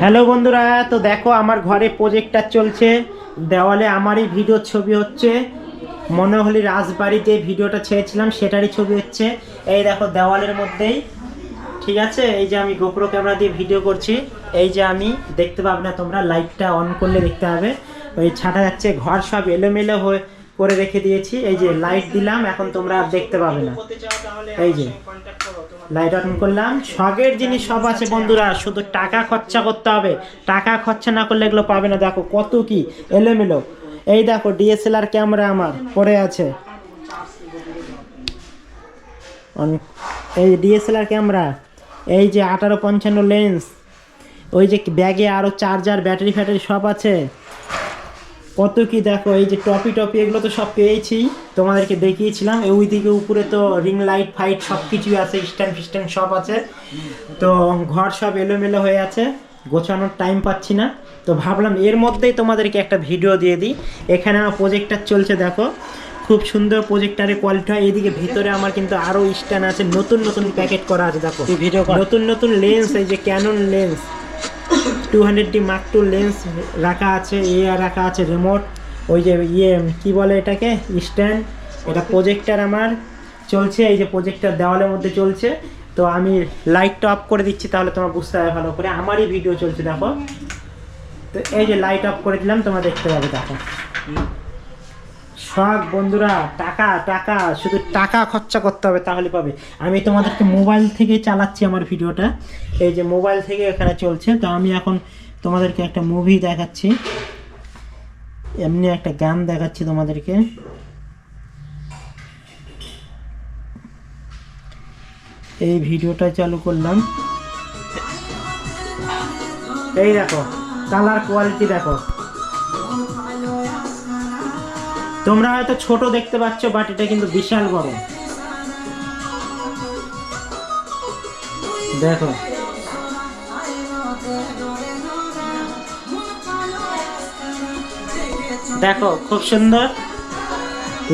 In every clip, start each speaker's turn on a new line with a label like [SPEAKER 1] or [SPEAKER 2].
[SPEAKER 1] Hello বন্ধুরা, তো দেখো আমার ঘরে প্রজেক্টর চলছে, দেওয়ালে আমারই ভিডিও ছবি হচ্ছে। মনোহলি রাজবাড়ি যে ভিডিওটা ছেড়েছিলাম সেটারই ছবি হচ্ছে। এই দেখো দেওয়ালের মধ্যেই, ঠিক আছে। এই যে আমি গোপ্রো ক্যামেরা দিয়ে ভিডিও করছি, এই যে আমি দেখতে পাবে না, তোমরা লাইটটা অন করলে দেখতে হবে ওই ছাটা যাচ্ছে। ঘর সব এলোমেলো হয়ে করে রেখে দিয়েছি, এই যে লাইট দিলাম, এখন তোমরা আর দেখতে পাবে না। এই যে লাইট অন করলাম, শখের জিনিস সব আছে বন্ধুরা, শুধু টাকা খরচা করতে হবে। টাকা খরচা না করলে এগুলো পাবে না। দেখো কত কি এলোমেলো। এই দেখো ডিএসএলআর ক্যামেরা আমার পড়ে আছে, এই ডিএসএলআর ক্যামেরা। এই যে 18-55 লেন্স, ওই যে ব্যাগে আরও চার্জার ব্যাটারি ফ্যাটারি সব আছে। কত কি দেখো, এই যে টপি এগুলো তো সব পেয়েছি, তোমাদেরকে দেখিয়েছিলাম। ওই দিকে উপরে তো রিং লাইট ফাইট সব কিছুই আছে, স্ট্যান্ড ফিস্ট্যান্ড সব আছে। তো ঘর সব এলোমেলো হয়ে আছে, গোছানোর টাইম পাচ্ছি না, তো ভাবলাম এর মধ্যেই তোমাদেরকে একটা ভিডিও দিয়ে দিই। এখানে আমার প্রজেক্টর চলছে, দেখো খুব সুন্দর প্রজেক্টারের কোয়ালিটি হয়। এদিকে ভিতরে আমার কিন্তু আরও স্ট্যান্ড আছে, নতুন প্যাকেট করা আছে। দেখো নতুন লেন্স, এই যে Canon lens 200D Mark II lens রাখা আছে, রাখা আছে রিমোট, ওই যে কি বলে এটাকে, স্ট্যান্ড। এটা প্রজেক্টর আমার চলছে, এই যে প্রজেক্টর দেওয়ালের মধ্যে চলছে। তো আমি লাইটটা অফ করে দিচ্ছি, তাহলে তোমরা বুঝতে পারবে ভালো করে। আমারই ভিডিও চলছে দেখো। তো এই যে লাইট অফ করে দিলাম, তোমরা দেখতে পাবে। দেখো শখ বন্ধুরা, টাকা শুধু টাকা খরচা করতে হবে, তাহলে পাবে। আমি তোমাদেরকে মোবাইল থেকে চালাচ্ছি আমার ভিডিওটা, এই যে মোবাইল থেকে এখানে চলছে। তো আমি এখন তোমাদেরকে একটা মুভি দেখাচ্ছি, এমনি একটা গান দেখাচ্ছি তোমাদেরকে। এই ভিডিওটা চালু করলাম, এই দেখো কালার কোয়ালিটি দেখো। তোমরা হয়তো ছোট দেখতে পাচ্ছ, বাট এটা কিন্তু বিশাল বড়। দেখো দেখো খুব সুন্দর।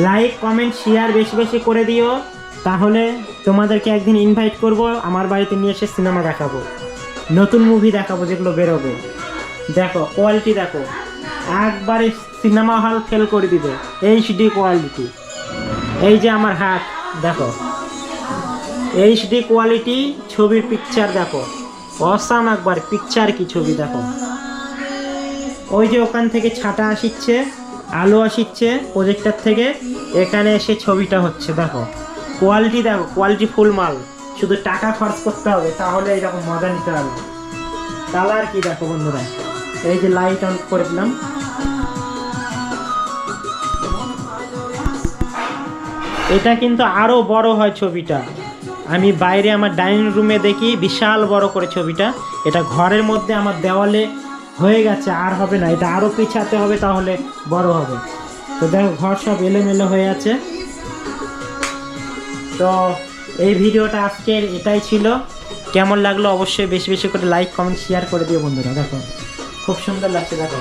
[SPEAKER 1] লাইক কমেন্ট শেয়ার বেশি করে দিও, তাহলে তোমাদেরকে একদিন ইনভাইট করব আমার বাড়িতে নিয়ে এসে সিনেমা দেখাবো, নতুন মুভি দেখাবো যেগুলো বেরোবে। দেখো কোয়ালিটি দেখো, একবারে সিনেমা হল ফেল করে দিবে, এইচডি কোয়ালিটি। এই যে আমার হাত দেখো, এইচডি কোয়ালিটি ছবির পিকচার দেখো, অসাম একবার পিকচার কি ছবি দেখো। ওই যে ওখান থেকে ছাটা আসিচ্ছে, আলো আসিচ্ছে প্রজেক্টর থেকে, এখানে এসে ছবিটা হচ্ছে। দেখো কোয়ালিটি দেখো, কোয়ালিটি ফুল মাল। শুধু টাকা খরচ করতে হবে, তাহলে এরকম মজা নিতে হবে। কালার কি দেখো বন্ধুরা, এই যে লাইট অন করে দিলাম। এটা কিন্তু আরো বড় হয় ছবিটা, আমি বাইরে আমার ডাইনিং রুমে দেখি বিশাল বড় করে ছবিটা। এটা ঘরের মধ্যে আমার দেওয়ালে হয়ে গেছে, আর হবে না, এটা আরো পিছাতে হবে, তাহলে বড় হবে। তো দেখো ঘর সব এলোমেলো হয়ে আছে। তো এই ভিডিওটা আজকের এটাই ছিল। কেমন লাগলো অবশ্যই বেশি করে লাইক কমেন্ট শেয়ার করে দিও বন্ধুরা। দেখো খুব সুন্দর লাগছে দেখো।